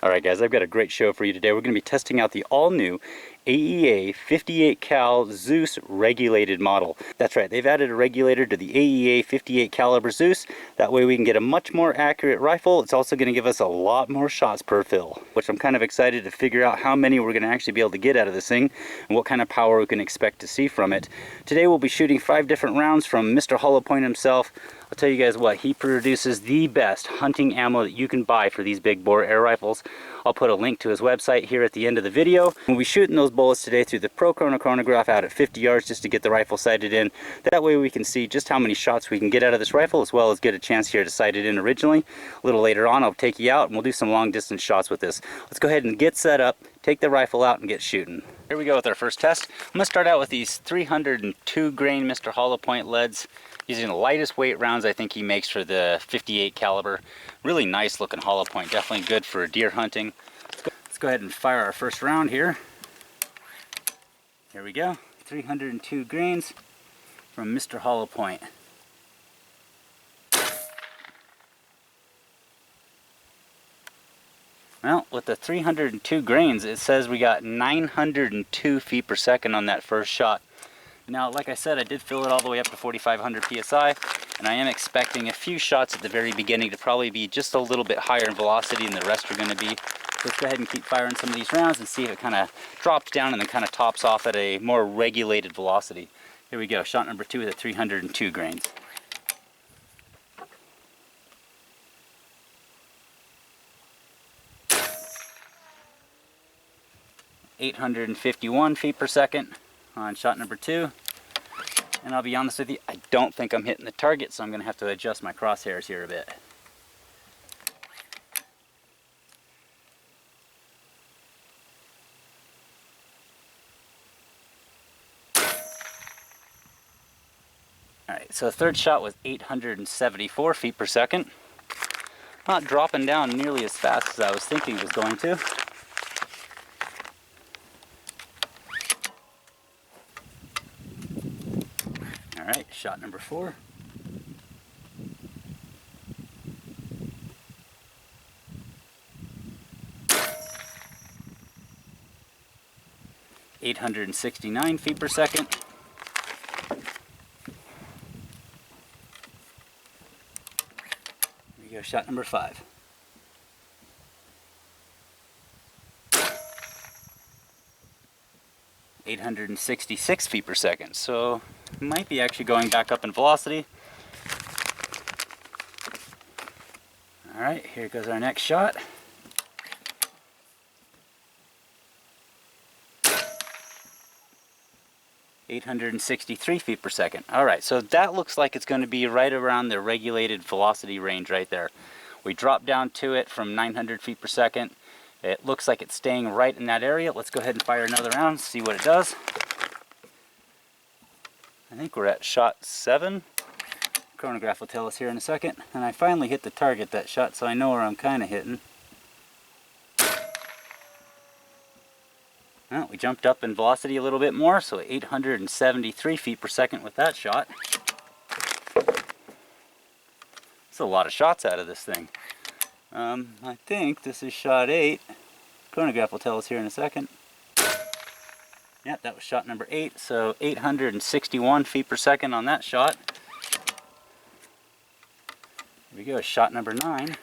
Alright guys, I've got a great show for you today. We're going to be testing out the all-new AEA 58 cal ZEUS regulated model. That's right, they've added a regulator to the AEA 58 caliber ZEUS. That way we can get a much more accurate rifle. It's also going to give us a lot more shots per fill, which I'm kind of excited to figure out how many we're going to actually be able to get out of this thing and what kind of power we can expect to see from it. Today we'll be shooting 5 different rounds from Mr. Hollow Point himself. I'll tell you guys what, he produces the best hunting ammo that you can buy for these big bore air rifles. I'll put a link to his website here at the end of the video. We'll be shooting those bullets today through the Pro chronograph out at 50 yards just to get the rifle sighted in. That way we can see just how many shots we can get out of this rifle, as well as get a chance here to sight it in originally. A little later on I'll take you out and we'll do some long distance shots with this. Let's go ahead and get set up, take the rifle out and get shooting. Here we go with our first test. I'm going to start out with these 302 grain Mr. Hollow Point leads, using the lightest weight rounds I think he makes for the 58 caliber. Really nice looking hollow point, definitely good for deer hunting. Let's go ahead and fire our first round here. Here we go, 302 grains from Mr. Hollow Point. Well, with the 302 grains, it says we got 902 feet per second on that first shot. Now, like I said, I did fill it all the way up to 4,500 psi, and I am expecting a few shots at the very beginning to probably be just a little bit higher in velocity than the rest are going to be. So let's go ahead and keep firing some of these rounds and see if it kind of drops down and then kind of tops off at a more regulated velocity. Here we go, shot number 2 with the 302 grains. (851 feet per second on shot number 2. And I'll be honest with you, I don't think I'm hitting the target, so I'm going to have to adjust my crosshairs here a bit. Alright, so the third shot was 874 feet per second. Not dropping down nearly as fast as I was thinking it was going to. Alright, shot number 4. (869 feet per second). Here we go, shot number 5. (866 feet per second). So might be actually going back up in velocity. Alright, here goes our next shot. (863 feet per second). Alright, so that looks like it's going to be right around the regulated velocity range right there. We dropped down to it from 900 feet per second. It looks like it's staying right in that area. Let's go ahead and fire another round, see what it does. I think we're at shot 7. Chronograph will tell us here in a second. And I finally hit the target that shot, so I know where I'm kind of hitting. Well, we jumped up in velocity a little bit more, so 873 feet per second with that shot. That's a lot of shots out of this thing. I think this is shot 8. Chronograph will tell us here in a second. Yep, that was shot number 8, so 861 feet per second on that shot. Here we go, shot number 9.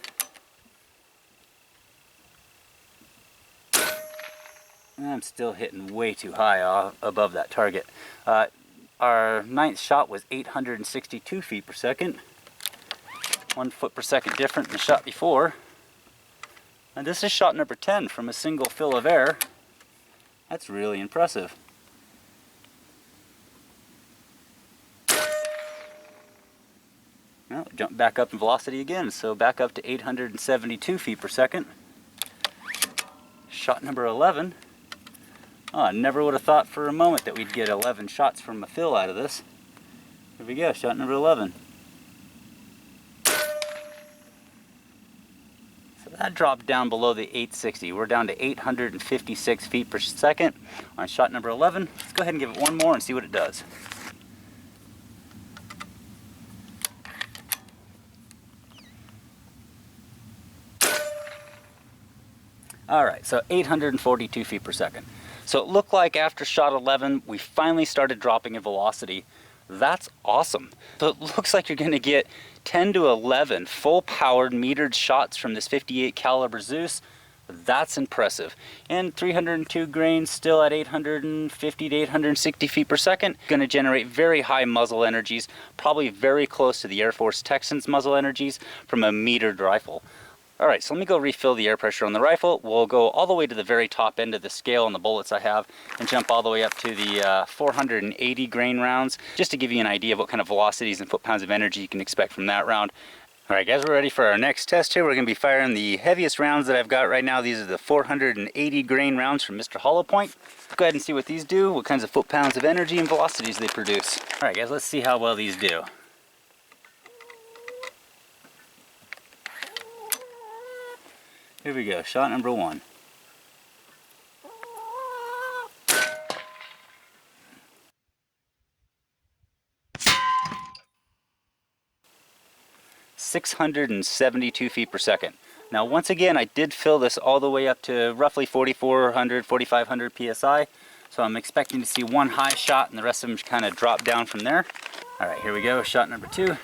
And I'm still hitting way too high above that target. Our 9th shot was 862 feet per second. 1 foot per second different than the shot before. And this is shot number 10 from a single fill of air. That's really impressive. Well, jump back up in velocity again, so back up to 872 feet per second. Shot number 11. Oh, I never would have thought for a moment that we'd get 11 shots from a fill out of this. Here we go, shot number 11. That dropped down below the 860. We're down to 856 feet per second on shot number 11. Let's go ahead and give it one more and see what it does. All right, so 842 feet per second. So it looked like after shot 11, we finally started dropping in velocity. That's awesome. So it looks like you're gonna get 10 to 11 full powered metered shots from this 58 caliber Zeus. That's impressive. And 302 grains still at 850 to 860 feet per second. Gonna generate very high muzzle energies, probably very close to the Air Force Texans muzzle energies from a metered rifle. All right, so let me go refill the air pressure on the rifle. We'll go all the way to the very top end of the scale on the bullets I have and jump all the way up to the 480 grain rounds, just to give you an idea of what kind of velocities and foot-pounds of energy you can expect from that round. All right, guys, we're ready for our next test here. We're gonna be firing the heaviest rounds that I've got right now. These are the 480 grain rounds from Mr. Hollow Point. Let's go ahead and see what these do, what kinds of foot-pounds of energy and velocities they produce. All right, guys, let's see how well these do. Here we go, shot number 1. .672 feet per second. Now once again, I did fill this all the way up to roughly 4,400, 4,500 PSI. So I'm expecting to see one high shot and the rest of them kind of drop down from there. All right, here we go, shot number 2.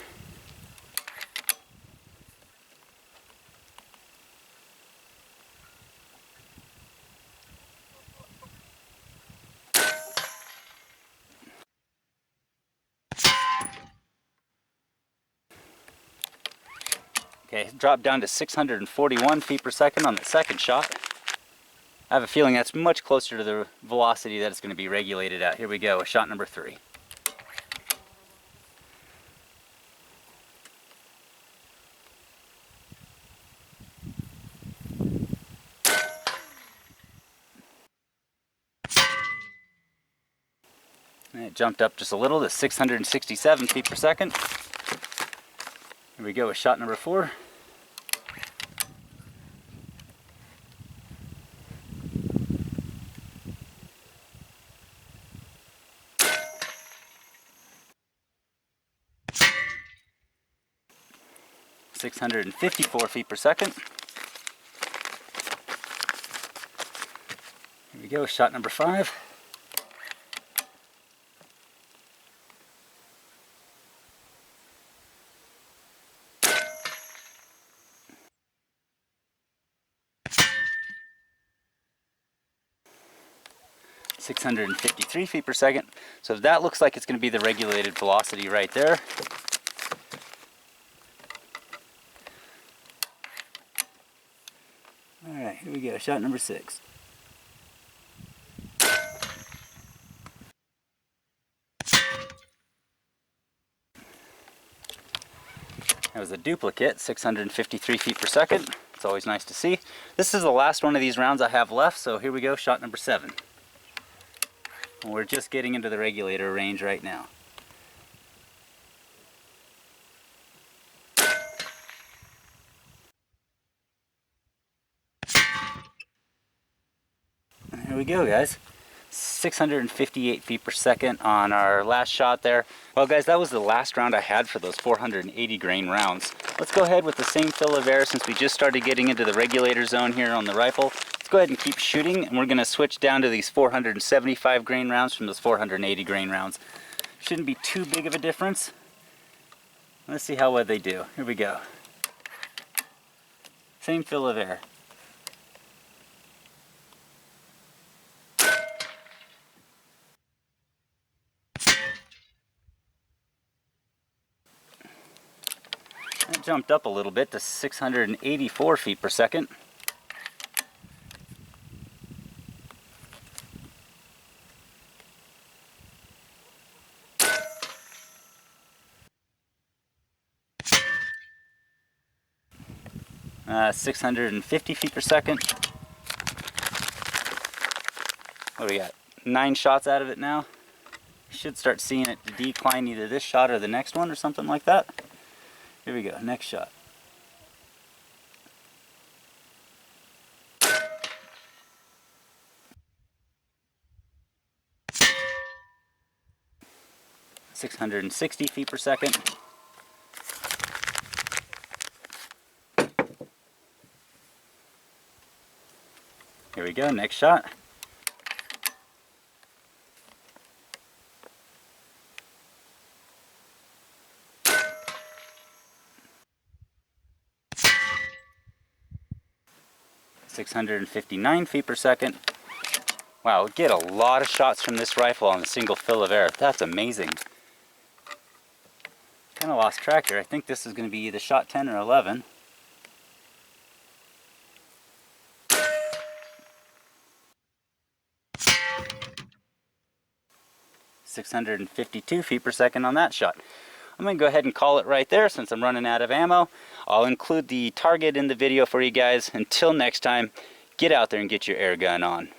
Okay, dropped down to 641 feet per second on the second shot. I have a feeling that's much closer to the velocity that it's going to be regulated at. Here we go, shot number 3. And it jumped up just a little to 667 feet per second. Here we go with shot number 4. .654 feet per second. Here we go, shot number 5. .653 feet per second. So that looks like it's going to be the regulated velocity right there. All right, here we go, shot number 6. That was a duplicate, 653 feet per second. It's always nice to see. This is the last one of these rounds I have left, so here we go, shot number 7. And we're just getting into the regulator range right now. And here we go, guys. 658 feet per second on our last shot there. Well, guys, that was the last round I had for those 480 grain rounds. Let's go ahead with the same fill of air since we just started getting into the regulator zone here on the rifle. Let's go ahead and keep shooting, and we're going to switch down to these 475 grain rounds from those 480 grain rounds. Shouldn't be too big of a difference. Let's see how well they do. Here we go. Same fill of air. That jumped up a little bit to 684 feet per second. Uh, 650 feet per second. What do we got? 9 shots out of it now. Should start seeing it decline either this shot or the next one or something like that. Here we go, next shot. .660 feet per second. we go, next shot. .659 feet per second. Wow, we get a lot of shots from this rifle on a single fill of air. That's amazing. Kind of lost track here. I think this is going to be either shot 10 or 11. .652 feet per second on that shot. I'm going to go ahead and call it right there since I'm running out of ammo. I'll include the target in the video for you guys. Until next time, get out there and get your air gun on.